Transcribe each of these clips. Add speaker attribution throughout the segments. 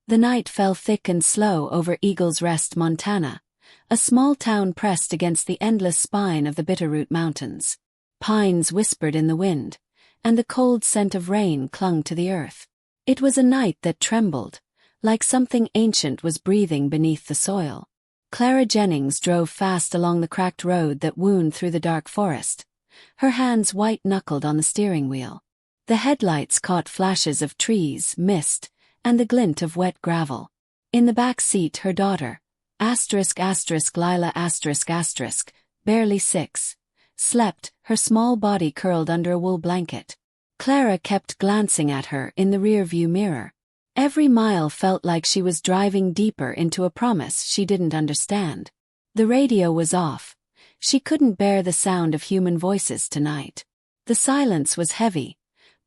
Speaker 1: The night fell thick and slow over Eagle's Rest, Montana, a small town pressed against the endless spine of the Bitterroot Mountains. Pines whispered in the wind, and the cold scent of rain clung to the earth. It was a night that trembled, like something ancient was breathing beneath the soil. Clara Jennings drove fast along the cracked road that wound through the dark forest, her hands white-knuckled on the steering wheel. The headlights caught flashes of trees, mist, and the glint of wet gravel. In the back seat her daughter, Lila barely 6, slept, her small body curled under a wool blanket. Clara kept glancing at her in the rear-view mirror. Every mile felt like she was driving deeper into a promise she didn't understand. The radio was off. She couldn't bear the sound of human voices tonight. The silence was heavy,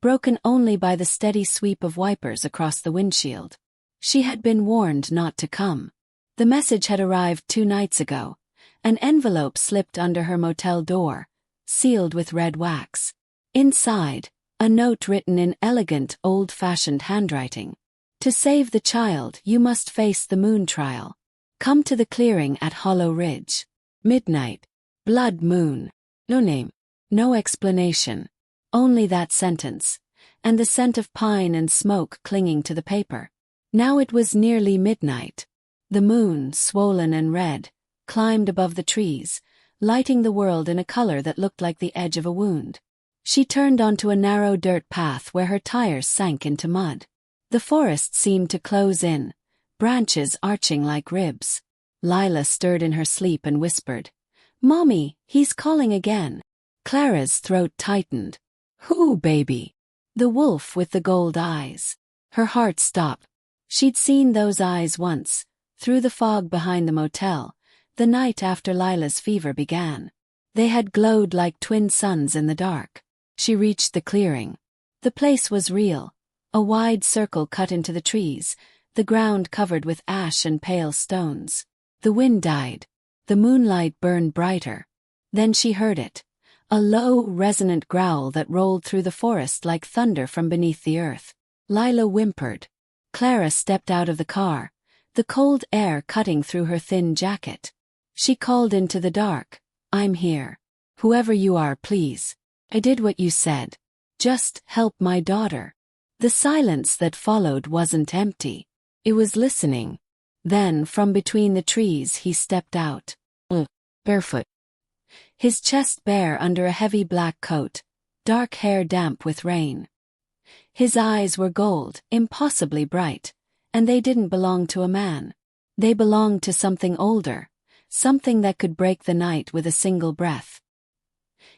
Speaker 1: broken only by the steady sweep of wipers across the windshield. She had been warned not to come. The message had arrived 2 nights ago. An envelope slipped under her motel door, sealed with red wax. Inside, a note written in elegant, old-fashioned handwriting. To save the child, you must face the moon trial. Come to the clearing at Hollow Ridge. Midnight. Blood moon. No name. No explanation. Only that sentence, and the scent of pine and smoke clinging to the paper. Now it was nearly midnight. The moon, swollen and red, climbed above the trees, lighting the world in a color that looked like the edge of a wound. She turned onto a narrow dirt path where her tires sank into mud. The forest seemed to close in, branches arching like ribs. Lila stirred in her sleep and whispered, "Mommy, he's calling again." Clara's throat tightened. "Who, baby?" The wolf with the gold eyes. Her heart stopped. She'd seen those eyes once, through the fog behind the motel, the night after Lila's fever began. They had glowed like twin suns in the dark. She reached the clearing. The place was real, a wide circle cut into the trees, the ground covered with ash and pale stones. The wind died. The moonlight burned brighter. Then she heard it. A low, resonant growl that rolled through the forest like thunder from beneath the earth. Lila whimpered. Clara stepped out of the car, the cold air cutting through her thin jacket. She called into the dark, "I'm here. Whoever you are, please. I did what you said. Just help my daughter." The silence that followed wasn't empty. It was listening. Then, from between the trees, he stepped out. Barefoot. His chest bare under a heavy black coat, dark hair damp with rain. His eyes were gold, impossibly bright, and they didn't belong to a man. They belonged to something older, something that could break the night with a single breath.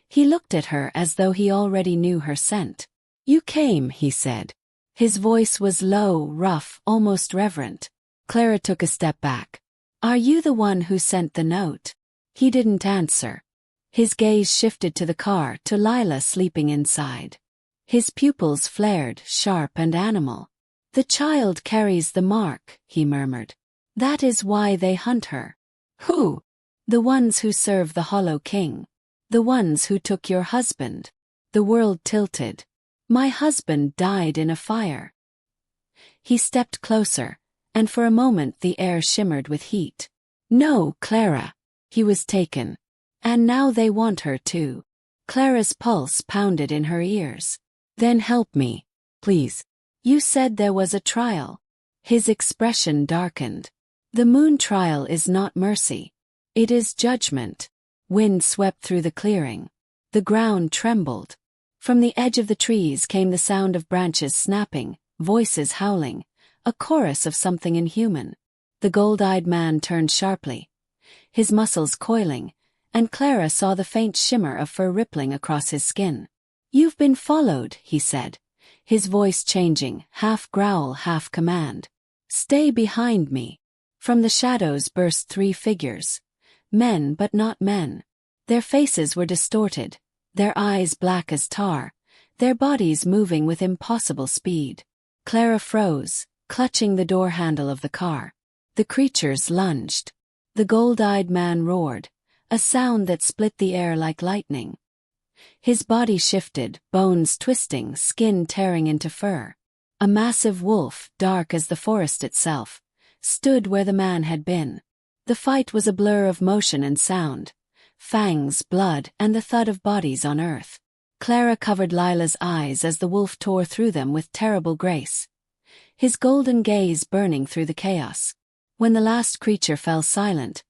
Speaker 1: He looked at her as though he already knew her scent. "You came," he said. His voice was low, rough, almost reverent. Clara took a step back. "Are you the one who sent the note?" He didn't answer. His gaze shifted to the car, to Lila sleeping inside. His pupils flared, sharp and animal. "The child carries the mark," he murmured. "That is why they hunt her." "Who?" "The ones who serve the Hollow King. The ones who took your husband." The world tilted. "My husband died in a fire." He stepped closer, and for a moment the air shimmered with heat. "No, Clara." He was taken. "And now they want her too." Clara's pulse pounded in her ears. "Then help me, please. You said there was a trial." His expression darkened. "The moon trial is not mercy. It is judgment." Wind swept through the clearing. The ground trembled. From the edge of the trees came the sound of branches snapping, voices howling, a chorus of something inhuman. The gold-eyed man turned sharply, his muscles coiling, and Clara saw the faint shimmer of fur rippling across his skin. "You've been followed," he said, his voice changing, half growl, half command. "Stay behind me." From the shadows burst 3 figures. Men but not men. Their faces were distorted, their eyes black as tar, their bodies moving with impossible speed. Clara froze, clutching the door handle of the car. The creatures lunged. The gold-eyed man roared, a sound that split the air like lightning. His body shifted, bones twisting, skin tearing into fur. A massive wolf, dark as the forest itself, stood where the man had been. The fight was a blur of motion and sound, fangs, blood, and the thud of bodies on earth. Clara covered Lila's eyes as the wolf tore through them with terrible grace, his golden gaze burning through the chaos. When the last creature fell silent,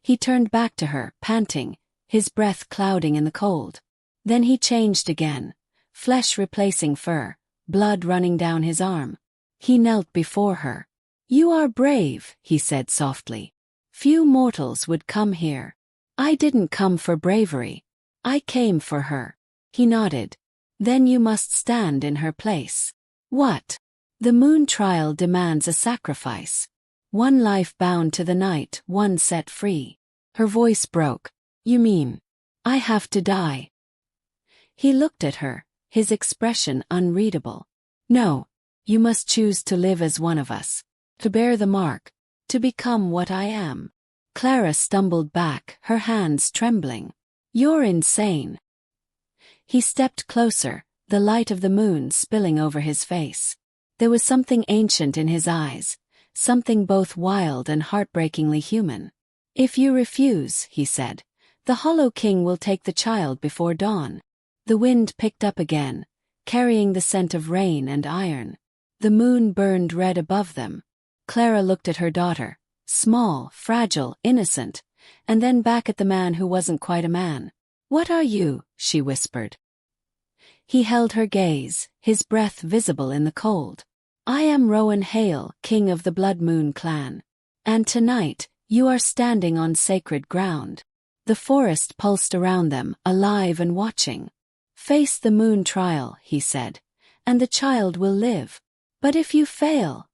Speaker 1: he turned back to her, panting, his breath clouding in the cold. Then he changed again, flesh replacing fur, blood running down his arm. He knelt before her. "You are brave," he said softly. "Few mortals would come here." "I didn't come for bravery. I came for her." He nodded. "Then you must stand in her place." "What?" "The moon trial demands a sacrifice. One life bound to the night, one set free." Her voice broke. "You mean, I have to die?" He looked at her, his expression unreadable. "No, you must choose to live as one of us, to bear the mark, to become what I am." Clara stumbled back, her hands trembling. "You're insane." He stepped closer, the light of the moon spilling over his face. There was something ancient in his eyes, something both wild and heartbreakingly human. "If you refuse," he said, "the Hollow King will take the child before dawn." The wind picked up again, carrying the scent of rain and iron. The moon burned red above them. Clara looked at her daughter, small, fragile, innocent, and then back at the man who wasn't quite a man. "What are you?" she whispered. He held her gaze, his breath visible in the cold. "I am Rowan Hale, king of the Blood Moon clan. And tonight, you are standing on sacred ground." The forest pulsed around them, alive and watching. "Face the moon trial," he said, "and the child will live. But if you fail—"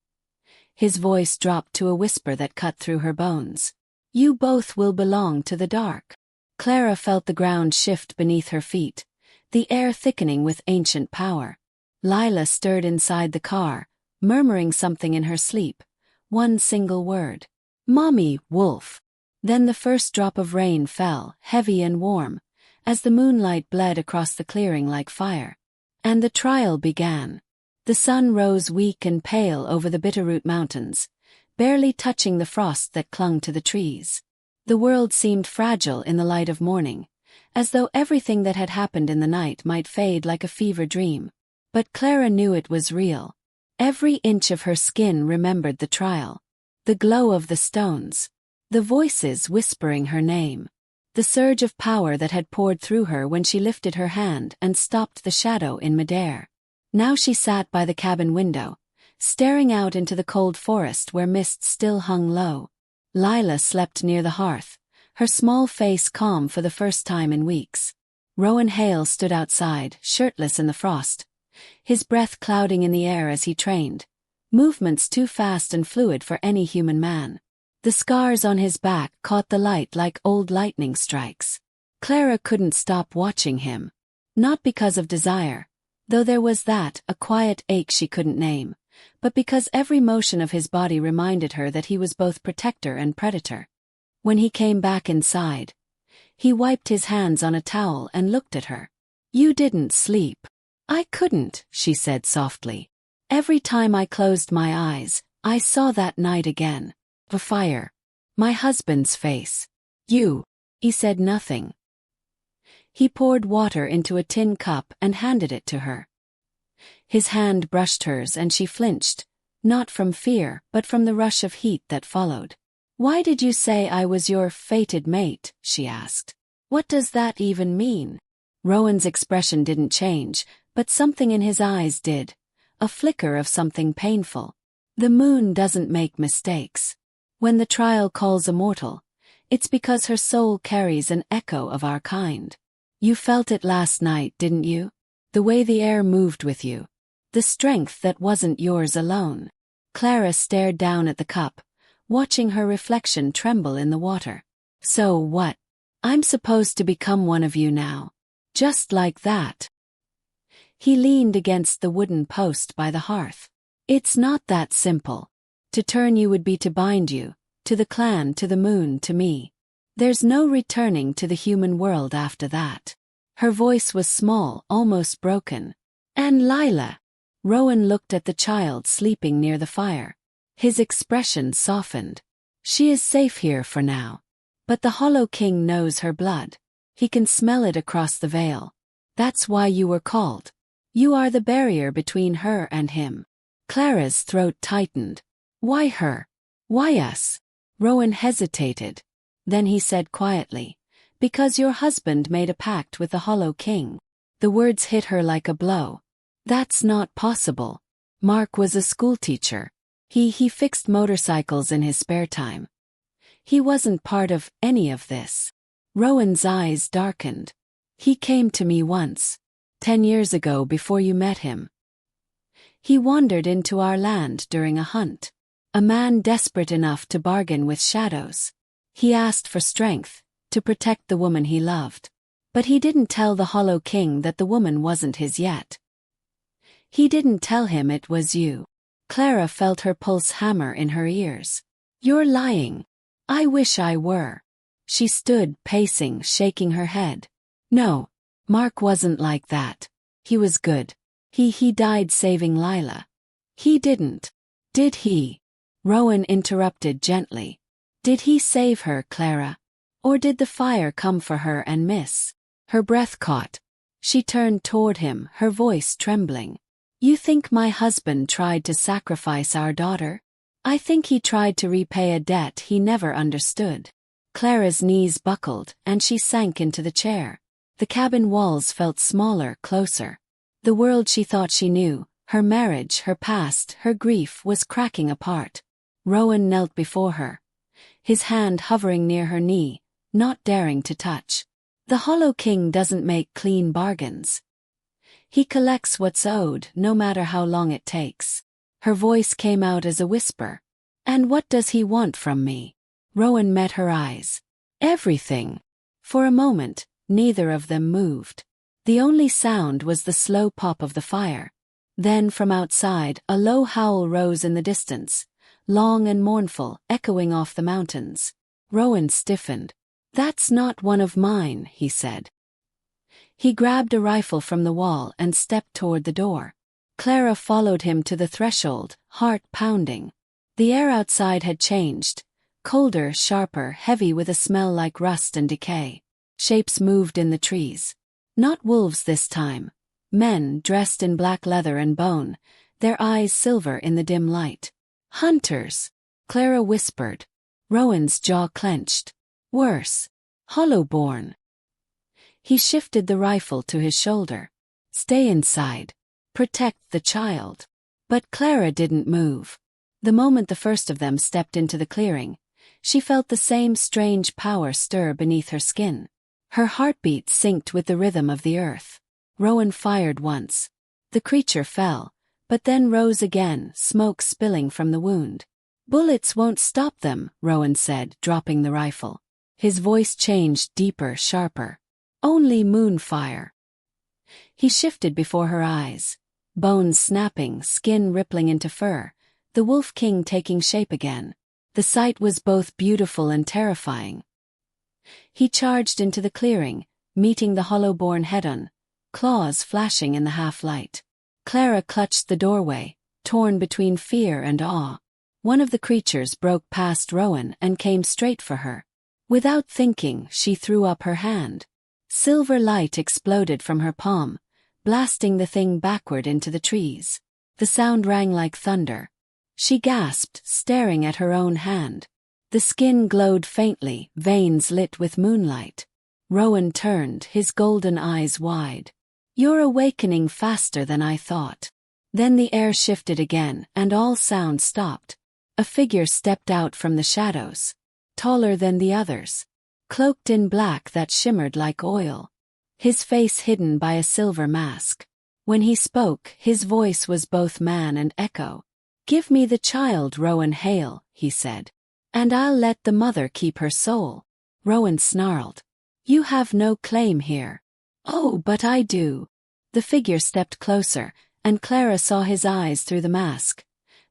Speaker 1: His voice dropped to a whisper that cut through her bones. "You both will belong to the dark." Clara felt the ground shift beneath her feet, the air thickening with ancient power. Lila stirred inside the car, murmuring something in her sleep, one single word. "Mommy, wolf." Then the first drop of rain fell, heavy and warm, as the moonlight bled across the clearing like fire. And the trial began. The sun rose weak and pale over the Bitterroot Mountains, barely touching the frost that clung to the trees. The world seemed fragile in the light of morning, as though everything that had happened in the night might fade like a fever dream. But Clara knew it was real. Every inch of her skin remembered the trial. The glow of the stones. The voices whispering her name. The surge of power that had poured through her when she lifted her hand and stopped the shadow in midair. Now she sat by the cabin window, staring out into the cold forest where mist still hung low. Lila slept near the hearth, her small face calm for the first time in weeks. Rowan Hale stood outside, shirtless in the frost, his breath clouding in the air as he trained, movements too fast and fluid for any human man. The scars on his back caught the light like old lightning strikes. Clara couldn't stop watching him. Not because of desire, though there was that, a quiet ache she couldn't name, but because every motion of his body reminded her that he was both protector and predator. When he came back inside, he wiped his hands on a towel and looked at her. "You didn't sleep." "I couldn't," she said softly. "Every time I closed my eyes, I saw that night again. The fire. My husband's face. You." He said nothing. He poured water into a tin cup and handed it to her. His hand brushed hers and she flinched, not from fear but from the rush of heat that followed. "Why did you say I was your fated mate?" she asked. "What does that even mean?" Rowan's expression didn't change, but something in his eyes did, a flicker of something painful. "The moon doesn't make mistakes. When the trial calls a mortal, it's because her soul carries an echo of our kind. You felt it last night, didn't you? The way the air moved with you. The strength that wasn't yours alone." Clara stared down at the cup, watching her reflection tremble in the water. "So what? I'm supposed to become one of you now. Just like that." He leaned against the wooden post by the hearth. "It's not that simple. To turn you would be to bind you, to the clan, to the moon, to me. There's no returning to the human world after that." Her voice was small, almost broken. "And Lila, Rowan looked at the child sleeping near the fire. His expression softened. She is safe here for now. But the Hollow King knows her blood. He can smell it across the veil. That's why you were called. You are the barrier between her and him. Clara's throat tightened. Why her? Why us? Rowan hesitated. Then he said quietly, because your husband made a pact with the Hollow King. The words hit her like a blow. That's not possible. Mark was a schoolteacher. He fixed motorcycles in his spare time. He wasn't part of any of this. Rowan's eyes darkened. He came to me once. 10 years ago before you met him. He wandered into our land during a hunt. A man desperate enough to bargain with shadows. He asked for strength, to protect the woman he loved. But he didn't tell the Hollow King that the woman wasn't his yet. He didn't tell him it was you. Clara felt her pulse hammer in her ears. You're lying. I wish I were. She stood, pacing, shaking her head. No, Mark wasn't like that. He was good. He died saving Lila. He didn't. Did he? Rowan interrupted gently. Did he save her, Clara? Or did the fire come for her and miss? Her breath caught. She turned toward him, her voice trembling. You think my husband tried to sacrifice our daughter? I think he tried to repay a debt he never understood. Clara's knees buckled, and she sank into the chair. The cabin walls felt smaller, closer. The world she thought she knew, her marriage, her past, her grief, was cracking apart. Rowan knelt before her, his hand hovering near her knee, not daring to touch. The Hollow King doesn't make clean bargains. He collects what's owed, no matter how long it takes. Her voice came out as a whisper. And what does he want from me? Rowan met her eyes. Everything. For a moment, neither of them moved. The only sound was the slow pop of the fire. Then from outside, a low howl rose in the distance, long and mournful, echoing off the mountains. Rowan stiffened. That's not one of mine, he said. He grabbed a rifle from the wall and stepped toward the door. Clara followed him to the threshold, heart pounding. The air outside had changed. Colder, sharper, heavy with a smell like rust and decay. Shapes moved in the trees. Not wolves this time. Men dressed in black leather and bone, their eyes silver in the dim light. Hunters, Clara whispered. Rowan's jaw clenched. Worse. Hollowborn. He shifted the rifle to his shoulder. Stay inside. Protect the child. But Clara didn't move. The moment the first of them stepped into the clearing, she felt the same strange power stir beneath her skin. Her heartbeat synced with the rhythm of the earth. Rowan fired once. The creature fell, but then rose again, smoke spilling from the wound. Bullets won't stop them, Rowan said, dropping the rifle. His voice changed, deeper, sharper. Only moonfire. He shifted before her eyes. Bones snapping, skin rippling into fur, the Wolf King taking shape again. The sight was both beautiful and terrifying. He charged into the clearing, meeting the Hollowborn head-on, claws flashing in the half-light. Clara clutched the doorway, torn between fear and awe. One of the creatures broke past Rowan and came straight for her. Without thinking, she threw up her hand. Silver light exploded from her palm, blasting the thing backward into the trees. The sound rang like thunder. She gasped, staring at her own hand. The skin glowed faintly, veins lit with moonlight. Rowan turned, his golden eyes wide. You're awakening faster than I thought. Then the air shifted again, and all sound stopped. A figure stepped out from the shadows. Taller than the others. Cloaked in black that shimmered like oil. His face hidden by a silver mask. When he spoke, his voice was both man and echo. Give me the child, Rowan Hale, he said. And I'll let the mother keep her soul. Rowan snarled. You have no claim here. Oh, but I do. The figure stepped closer, and Clara saw his eyes through the mask.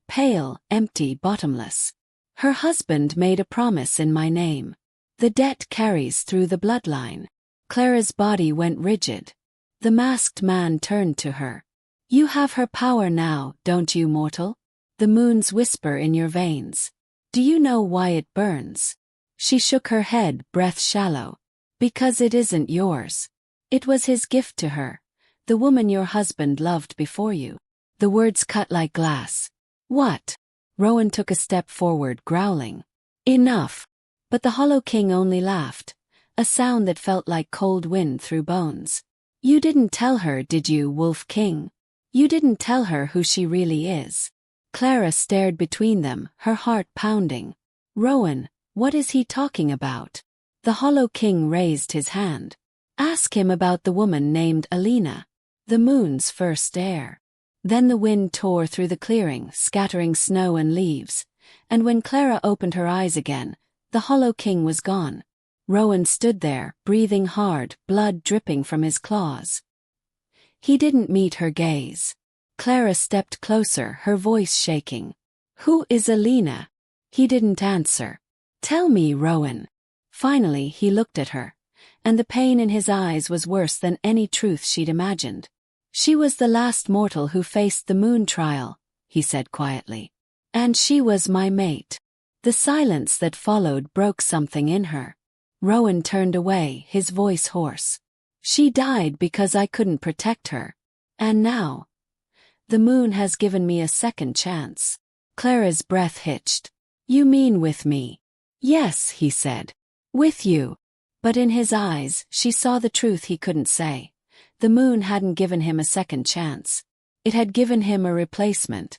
Speaker 1: Pale, empty, bottomless. Her husband made a promise in my name. The debt carries through the bloodline. Clara's body went rigid. The masked man turned to her. You have her power now, don't you, mortal? The moon's whisper in your veins. Do you know why it burns? She shook her head, breath shallow. Because it isn't yours. It was his gift to her, the woman your husband loved before you. The words cut like glass. What? Rowan took a step forward, growling. Enough. But the Hollow King only laughed, a sound that felt like cold wind through bones. You didn't tell her, did you, Wolf King? You didn't tell her who she really is. Clara stared between them, her heart pounding. Rowan, what is he talking about? The Hollow King raised his hand. Ask him about the woman named Alina, the moon's first heir. Then the wind tore through the clearing, scattering snow and leaves, and when Clara opened her eyes again, the Hollow King was gone. Rowan stood there, breathing hard, blood dripping from his claws. He didn't meet her gaze. Clara stepped closer, her voice shaking. Who is Alina? He didn't answer. Tell me, Rowan. Finally he looked at her, and the pain in his eyes was worse than any truth she'd imagined. She was the last mortal who faced the moon trial, he said quietly. And she was my mate. The silence that followed broke something in her. Rowan turned away, his voice hoarse. She died because I couldn't protect her. And now, the moon has given me a second chance. Clara's breath hitched. You mean with me? Yes, he said. With you. But in his eyes, she saw the truth he couldn't say. The moon hadn't given him a second chance. It had given him a replacement.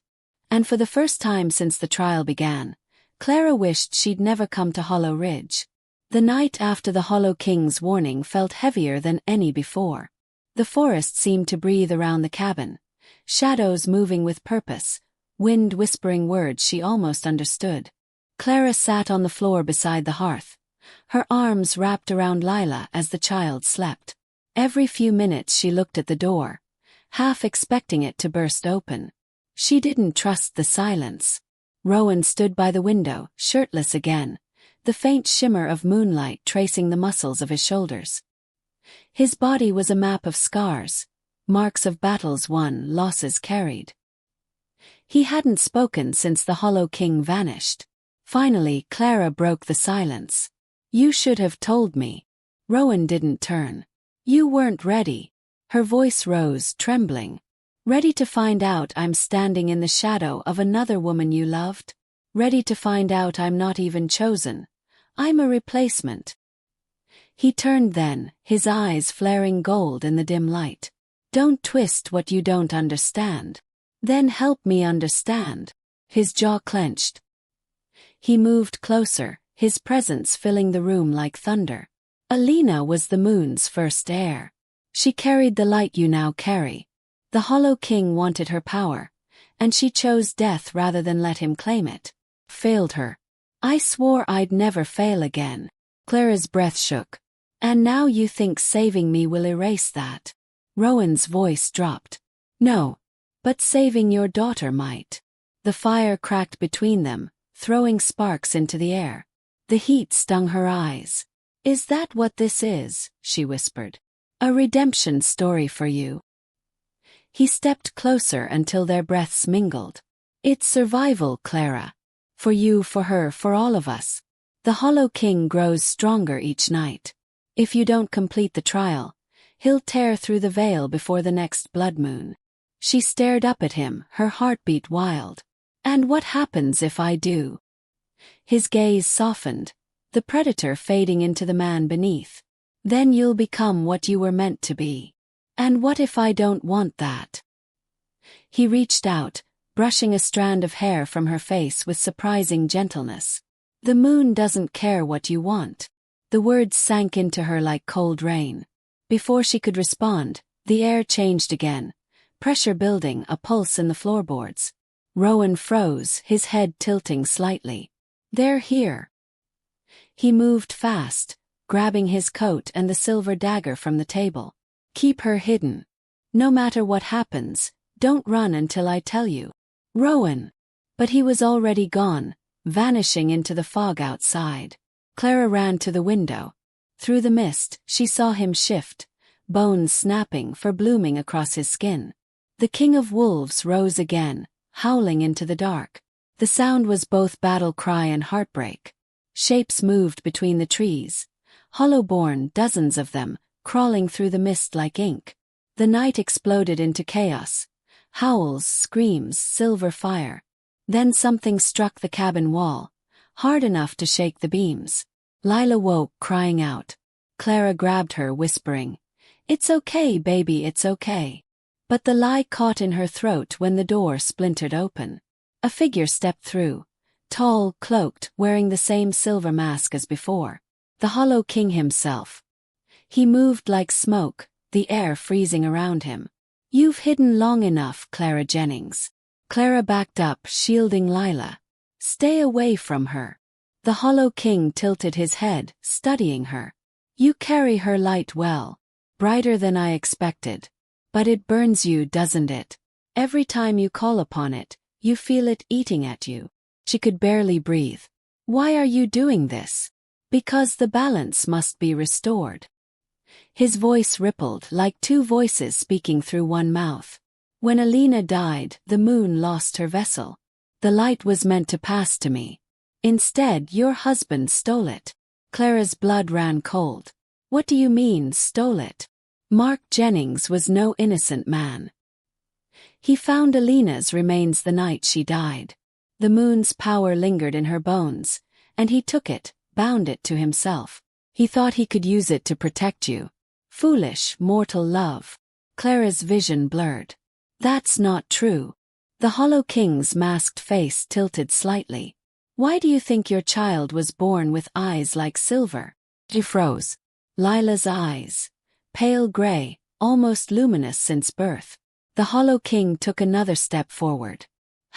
Speaker 1: And for the first time since the trial began, Clara wished she'd never come to Hollow Ridge. The night after the Hollow King's warning felt heavier than any before. The forest seemed to breathe around the cabin, shadows moving with purpose, wind whispering words she almost understood. Clara sat on the floor beside the hearth, her arms wrapped around Lila as the child slept. Every few minutes she looked at the door, half expecting it to burst open. She didn't trust the silence. Rowan stood by the window, shirtless again, the faint shimmer of moonlight tracing the muscles of his shoulders. His body was a map of scars, marks of battles won, losses carried. He hadn't spoken since the Hollow King vanished. Finally, Clara broke the silence. You should have told me. Rowan didn't turn. You weren't ready. Her voice rose, trembling. Ready to find out I'm standing in the shadow of another woman you loved? Ready to find out I'm not even chosen? I'm a replacement. He turned then, his eyes flaring gold in the dim light. Don't twist what you don't understand. Then help me understand. His jaw clenched. He moved closer, his presence filling the room like thunder. Alina was the moon's first heir. She carried the light you now carry. The Hollow King wanted her power, and she chose death rather than let him claim it. Failed her. I swore I'd never fail again. Clara's breath shook. And now you think saving me will erase that? Rowan's voice dropped. No. But saving your daughter might. The fire cracked between them, throwing sparks into the air. The heat stung her eyes. Is that what this is? She whispered. A redemption story for you. He stepped closer until their breaths mingled. It's survival, Clara. For you, for her, for all of us. The Hollow King grows stronger each night. If you don't complete the trial, he'll tear through the veil before the next blood moon. She stared up at him, her heartbeat wild. And what happens if I do? His gaze softened, the predator fading into the man beneath. Then you'll become what you were meant to be. And what if I don't want that? He reached out, brushing a strand of hair from her face with surprising gentleness. The moon doesn't care what you want. The words sank into her like cold rain. Before she could respond, the air changed again, pressure building, a pulse in the floorboards. Rowan froze, his head tilting slightly. They're here. He moved fast, grabbing his coat and the silver dagger from the table. Keep her hidden. No matter what happens, don't run until I tell you. Rowan! But he was already gone, vanishing into the fog outside. Clara ran to the window. Through the mist, she saw him shift, bones snapping, fur blooming across his skin. The king of wolves rose again, howling into the dark. The sound was both battle cry and heartbreak. Shapes moved between the trees, hollow-born, dozens of them, crawling through the mist like ink. The night exploded into chaos. Howls, screams, silver fire. Then something struck the cabin wall, hard enough to shake the beams. Lila woke, crying out. Clara grabbed her, whispering, "It's okay, baby, it's okay." But the lie caught in her throat when the door splintered open. A figure stepped through, tall, cloaked, wearing the same silver mask as before. The Hollow King himself. He moved like smoke, the air freezing around him. "You've hidden long enough, Clara Jennings." Clara backed up, shielding Lila. "Stay away from her." The Hollow King tilted his head, studying her. "You carry her light well. Brighter than I expected. But it burns you, doesn't it? Every time you call upon it, you feel it eating at you." She could barely breathe. "Why are you doing this?" "Because the balance must be restored." His voice rippled like two voices speaking through one mouth. "When Alina died, the moon lost her vessel. The light was meant to pass to me. Instead, your husband stole it." Clara's blood ran cold. "What do you mean, stole it?" Mark Jennings was no innocent man. He found Alina's remains the night she died. The moon's power lingered in her bones, and he took it, bound it to himself. He thought he could use it to protect you. Foolish, mortal love. Clara's vision blurred. "That's not true." The Hollow King's masked face tilted slightly. "Why do you think your child was born with eyes like silver?" She froze. Lila's eyes. Pale gray, almost luminous since birth. The Hollow King took another step forward.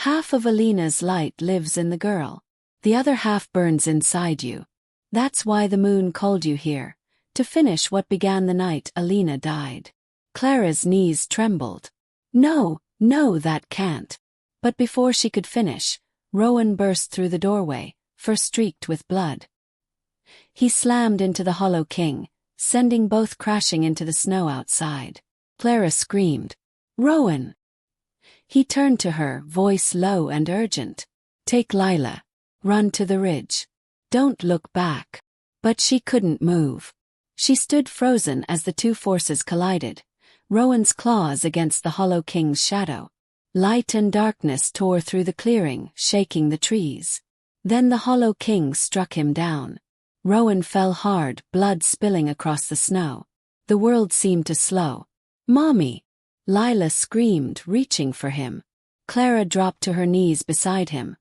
Speaker 1: "Half of Alina's light lives in the girl. The other half burns inside you. That's why the moon called you here, to finish what began the night Alina died." Clara's knees trembled. "No, no, that can't." But before she could finish, Rowan burst through the doorway, fur streaked with blood. He slammed into the Hollow King, sending both crashing into the snow outside. Clara screamed, "Rowan!" He turned to her, voice low and urgent. "Take Lila. Run to the ridge. Don't look back." But she couldn't move. She stood frozen as the two forces collided, Rowan's claws against the Hollow King's shadow. Light and darkness tore through the clearing, shaking the trees. Then the Hollow King struck him down. Rowan fell hard, blood spilling across the snow. The world seemed to slow. "Mommy!" Lila screamed, reaching for him. Clara dropped to her knees beside him,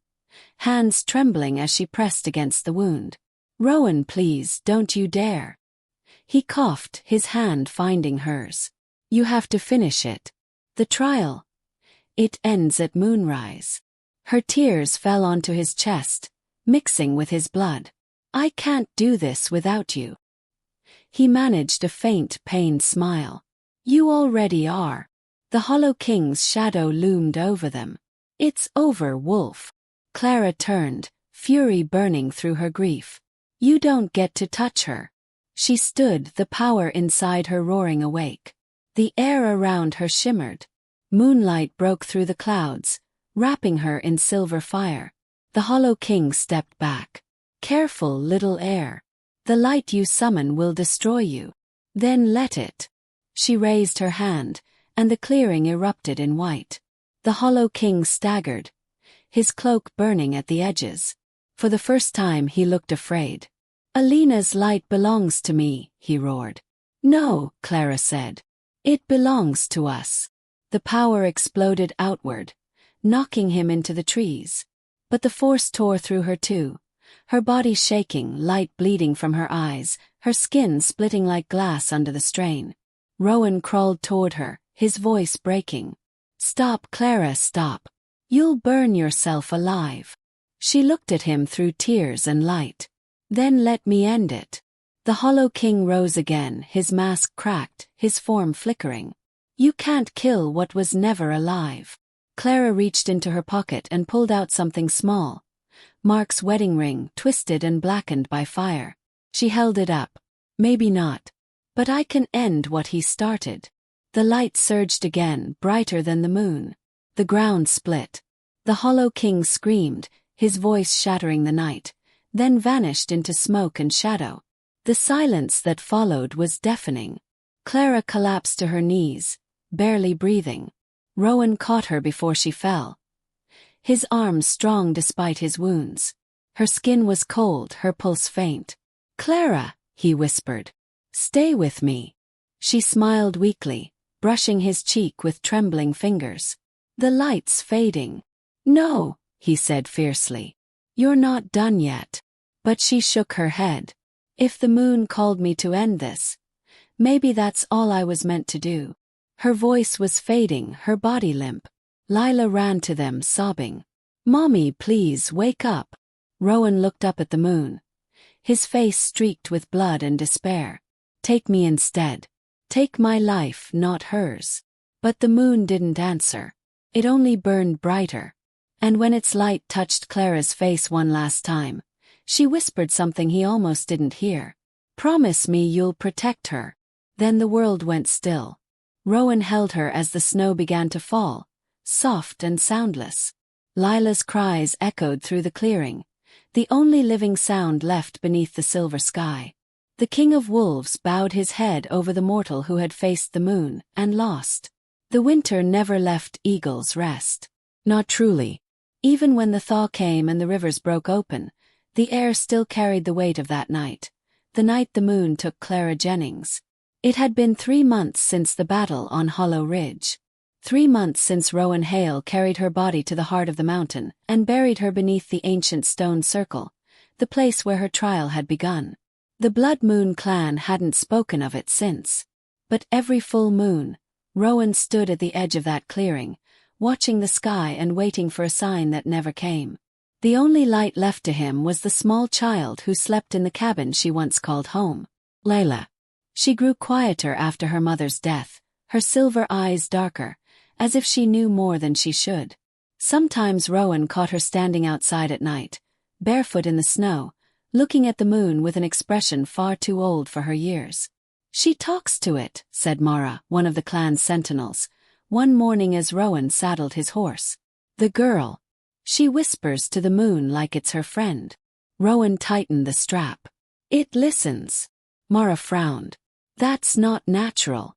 Speaker 1: hands trembling as she pressed against the wound. "Rowan, please, don't you dare." He coughed, his hand finding hers. "You have to finish it. The trial. It ends at moonrise." Her tears fell onto his chest, mixing with his blood. "I can't do this without you." He managed a faint, pained smile. "You already are." The Hollow King's shadow loomed over them. "It's over, Wolf." Clara turned, fury burning through her grief. "You don't get to touch her." She stood, the power inside her roaring awake. The air around her shimmered. Moonlight broke through the clouds, wrapping her in silver fire. The Hollow King stepped back. "Careful, little air. The light you summon will destroy you. Then let it." She raised her hand, and the clearing erupted in white. The Hollow King staggered, his cloak burning at the edges. For the first time he looked afraid. "Alina's light belongs to me," he roared. "No," Clara said. "It belongs to us." The power exploded outward, knocking him into the trees. But the force tore through her too, her body shaking, light bleeding from her eyes, her skin splitting like glass under the strain. Rowan crawled toward her, his voice breaking. "Stop, Clara, stop. You'll burn yourself alive." She looked at him through tears and light. "Then let me end it." The Hollow King rose again, his mask cracked, his form flickering. "You can't kill what was never alive." Clara reached into her pocket and pulled out something small. Mark's wedding ring, twisted and blackened by fire. She held it up. "Maybe not. But I can end what he started." The light surged again, brighter than the moon. The ground split. The Hollow King screamed, his voice shattering the night, then vanished into smoke and shadow. The silence that followed was deafening. Clara collapsed to her knees, barely breathing. Rowan caught her before she fell. His arms strong despite his wounds. Her skin was cold, her pulse faint. "Clara," he whispered. "Stay with me." She smiled weakly, brushing his cheek with trembling fingers. "The light's fading." "No," he said fiercely. "You're not done yet." But she shook her head. "If the moon called me to end this, maybe that's all I was meant to do." Her voice was fading, her body limp. Lila ran to them, sobbing. "Mommy, please, wake up." Rowan looked up at the moon, his face streaked with blood and despair. "Take me instead. Take my life, not hers." But the moon didn't answer. It only burned brighter. And when its light touched Clara's face one last time, she whispered something he almost didn't hear. "Promise me you'll protect her." Then the world went still. Rowan held her as the snow began to fall, soft and soundless. Lila's cries echoed through the clearing, the only living sound left beneath the silver sky. The King of Wolves bowed his head over the mortal who had faced the moon and lost. The winter never left Eagle's Rest. Not truly. Even when the thaw came and the rivers broke open, the air still carried the weight of that night, the night the moon took Clara Jennings. It had been 3 months since the battle on Hollow Ridge. 3 months since Rowan Hale carried her body to the heart of the mountain and buried her beneath the ancient stone circle, the place where her trial had begun. The Blood Moon clan hadn't spoken of it since. But every full moon, Rowan stood at the edge of that clearing, watching the sky and waiting for a sign that never came. The only light left to him was the small child who slept in the cabin she once called home. Layla. She grew quieter after her mother's death, her silver eyes darker, as if she knew more than she should. Sometimes Rowan caught her standing outside at night, barefoot in the snow, looking at the moon with an expression far too old for her years. "She talks to it," said Mara, one of the clan's sentinels, one morning as Rowan saddled his horse. "The girl. She whispers to the moon like it's her friend." Rowan tightened the strap. "It listens." Mara frowned. "That's not natural."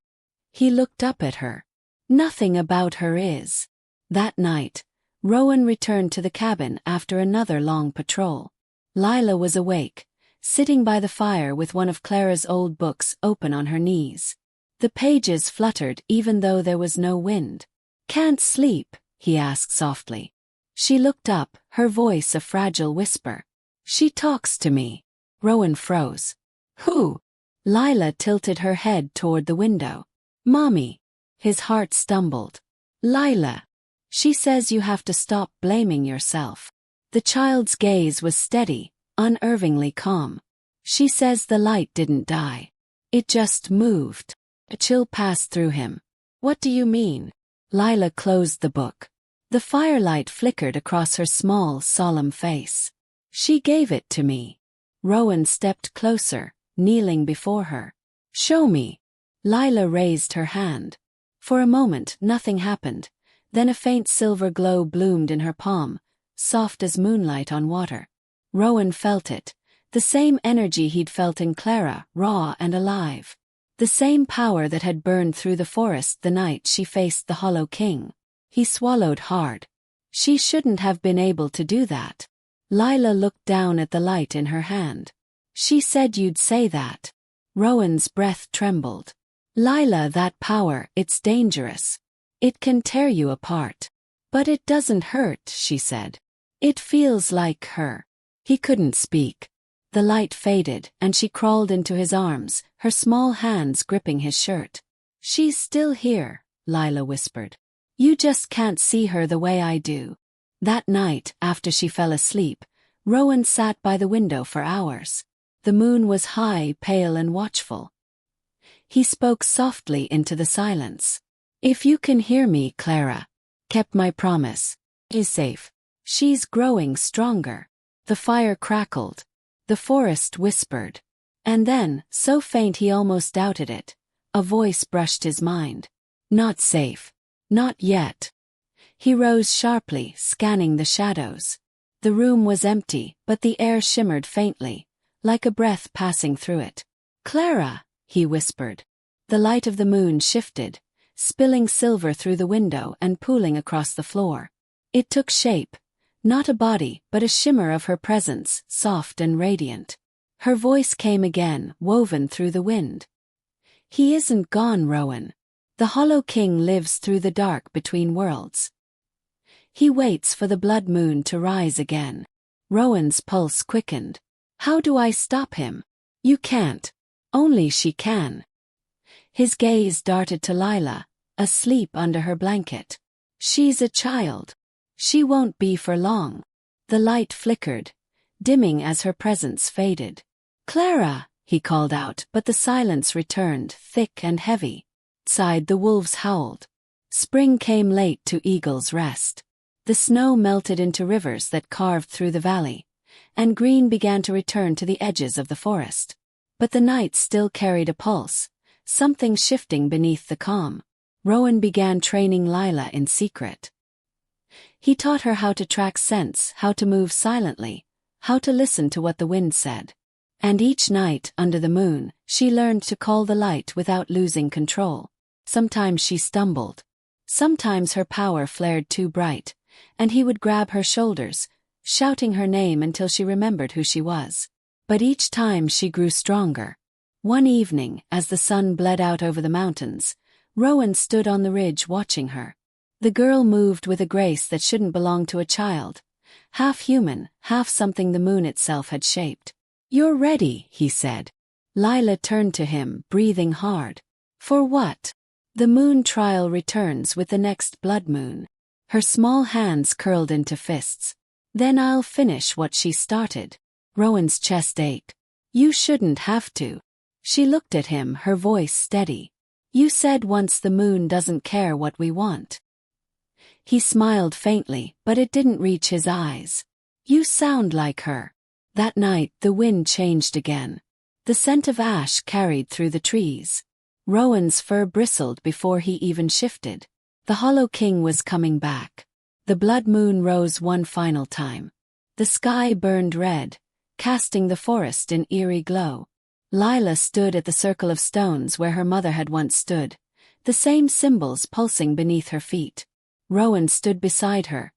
Speaker 1: He looked up at her. "Nothing about her is." That night, Rowan returned to the cabin after another long patrol. Lila was awake, sitting by the fire with one of Clara's old books open on her knees. The pages fluttered even though there was no wind. "Can't sleep?" he asked softly. She looked up, her voice a fragile whisper. "She talks to me." Rowan froze. "Who?" Lila tilted her head toward the window. "Mommy." His heart stumbled. "Lila. She says you have to stop blaming yourself." The child's gaze was steady, unervingly calm. "She says the light didn't die. It just moved." A chill passed through him. "What do you mean?" Lila closed the book. The firelight flickered across her small, solemn face. "She gave it to me." Rowan stepped closer, kneeling before her. "Show me." Lila raised her hand. For a moment nothing happened, then a faint silver glow bloomed in her palm, soft as moonlight on water. Rowan felt it, the same energy he'd felt in Clara, raw and alive. The same power that had burned through the forest the night she faced the Hollow King. He swallowed hard. She shouldn't have been able to do that. Lila looked down at the light in her hand. "She said you'd say that." Rowan's breath trembled. "Lila, that power, it's dangerous. It can tear you apart." "But it doesn't hurt," she said. "It feels like her." He couldn't speak. The light faded, and she crawled into his arms, her small hands gripping his shirt. "She's still here," Lila whispered. "You just can't see her the way I do." That night, after she fell asleep, Rowan sat by the window for hours. The moon was high, pale and watchful. He spoke softly into the silence. "If you can hear me, Clara. Kept my promise. Is safe. She's growing stronger." The fire crackled. The forest whispered. And then, so faint he almost doubted it, a voice brushed his mind. Not safe. Not yet. He rose sharply, scanning the shadows. The room was empty, but the air shimmered faintly, like a breath passing through it. "Clara," he whispered. The light of the moon shifted, spilling silver through the window and pooling across the floor. It took shape, not a body but a shimmer of her presence, soft and radiant. Her voice came again, woven through the wind. "He isn't gone, Rowan. The Hollow King lives through the dark between worlds. He waits for the blood moon to rise again." Rowan's pulse quickened. "How do I stop him?" "You can't. Only she can." His gaze darted to Lila, asleep under her blanket. "She's a child. She won't be for long." The light flickered, dimming as her presence faded. "Clara," he called out, but the silence returned, thick and heavy. Outside the wolves howled. Spring came late to Eagle's Rest. The snow melted into rivers that carved through the valley, and green began to return to the edges of the forest. But the night still carried a pulse, something shifting beneath the calm. Rowan began training Lila in secret. He taught her how to track scents, how to move silently, how to listen to what the wind said. And each night, under the moon, she learned to call the light without losing control. Sometimes she stumbled. Sometimes her power flared too bright, and he would grab her shoulders, shouting her name until she remembered who she was. But each time she grew stronger. One evening, as the sun bled out over the mountains, Rowan stood on the ridge watching her. The girl moved with a grace that shouldn't belong to a child, half human, half something the moon itself had shaped. "You're ready," he said. Lila turned to him, breathing hard. "For what?" "The moon trial returns with the next blood moon." Her small hands curled into fists. "Then I'll finish what she started." Rowan's chest ached. "You shouldn't have to." She looked at him, her voice steady. "You said once the moon doesn't care what we want." He smiled faintly, but it didn't reach his eyes. "You sound like her." That night the wind changed again. The scent of ash carried through the trees. Rowan's fur bristled before he even shifted. The Hollow King was coming back. The blood moon rose one final time. The sky burned red, casting the forest in eerie glow. Lila stood at the circle of stones where her mother had once stood, the same symbols pulsing beneath her feet. Rowan stood beside her,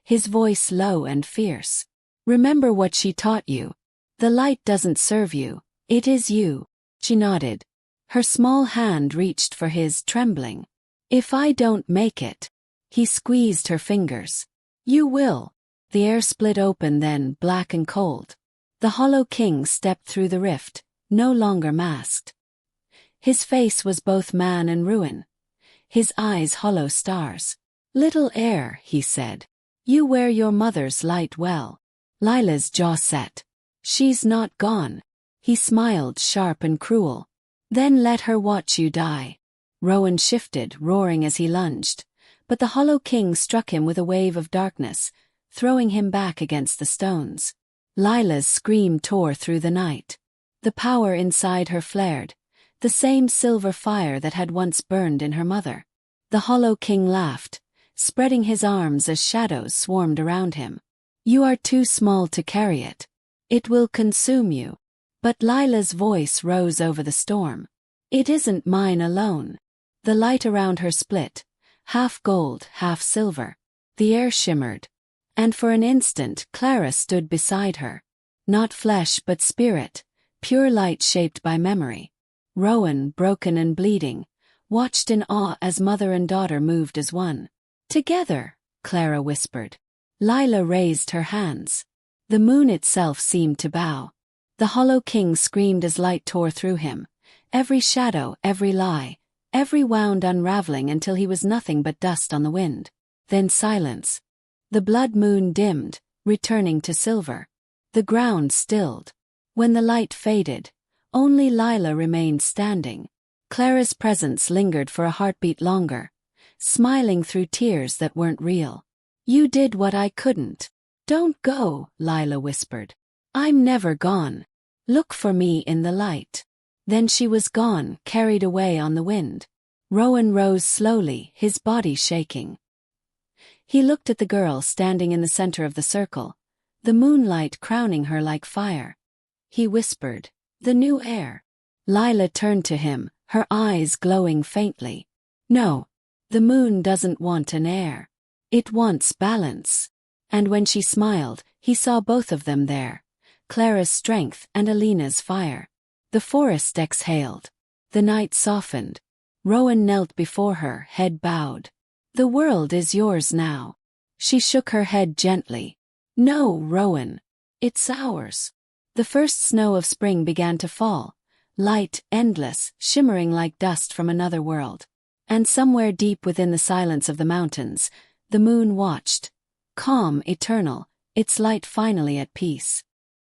Speaker 1: his voice low and fierce. "Remember what she taught you. The light doesn't serve you, it is you." She nodded. Her small hand reached for his, trembling. "If I don't make it." He squeezed her fingers. "You will." The air split open then, black and cold. The Hollow King stepped through the rift, no longer masked. His face was both man and ruin, his eyes hollow stars. "Little heir," he said, "you wear your mother's light well." Lila's jaw set. "She's not gone." He smiled, sharp and cruel. "Then let her watch you die." Rowan shifted, roaring as he lunged, but the Hollow King struck him with a wave of darkness, throwing him back against the stones. Lila's scream tore through the night. The power inside her flared, the same silver fire that had once burned in her mother. The Hollow King laughed, spreading his arms as shadows swarmed around him. "You are too small to carry it. It will consume you." But Lila's voice rose over the storm. "It isn't mine alone." The light around her split, half gold, half silver. The air shimmered. And for an instant Clara stood beside her. Not flesh but spirit, pure light shaped by memory. Rowan, broken and bleeding, watched in awe as mother and daughter moved as one. "Together," Clara whispered. Lila raised her hands. The moon itself seemed to bow. The Hollow King screamed as light tore through him, every shadow, every lie, every wound unraveling until he was nothing but dust on the wind. Then silence. The blood moon dimmed, returning to silver. The ground stilled. When the light faded, only Lila remained standing. Clara's presence lingered for a heartbeat longer, smiling through tears that weren't real. "You did what I couldn't." "Don't go," Lila whispered. "I'm never gone. Look for me in the light." Then she was gone, carried away on the wind. Rowan rose slowly, his body shaking. He looked at the girl standing in the center of the circle, the moonlight crowning her like fire. He whispered, "The new heir." Lila turned to him, her eyes glowing faintly. "No, the moon doesn't want an heir. It wants balance." And when she smiled, he saw both of them there, Clara's strength and Alina's fire. The forest exhaled. The night softened. Rowan knelt before her, head bowed. "The world is yours now." She shook her head gently. "No, Rowan. It's ours." The first snow of spring began to fall, light, endless, shimmering like dust from another world. And somewhere deep within the silence of the mountains, the moon watched, calm, eternal, its light finally at peace.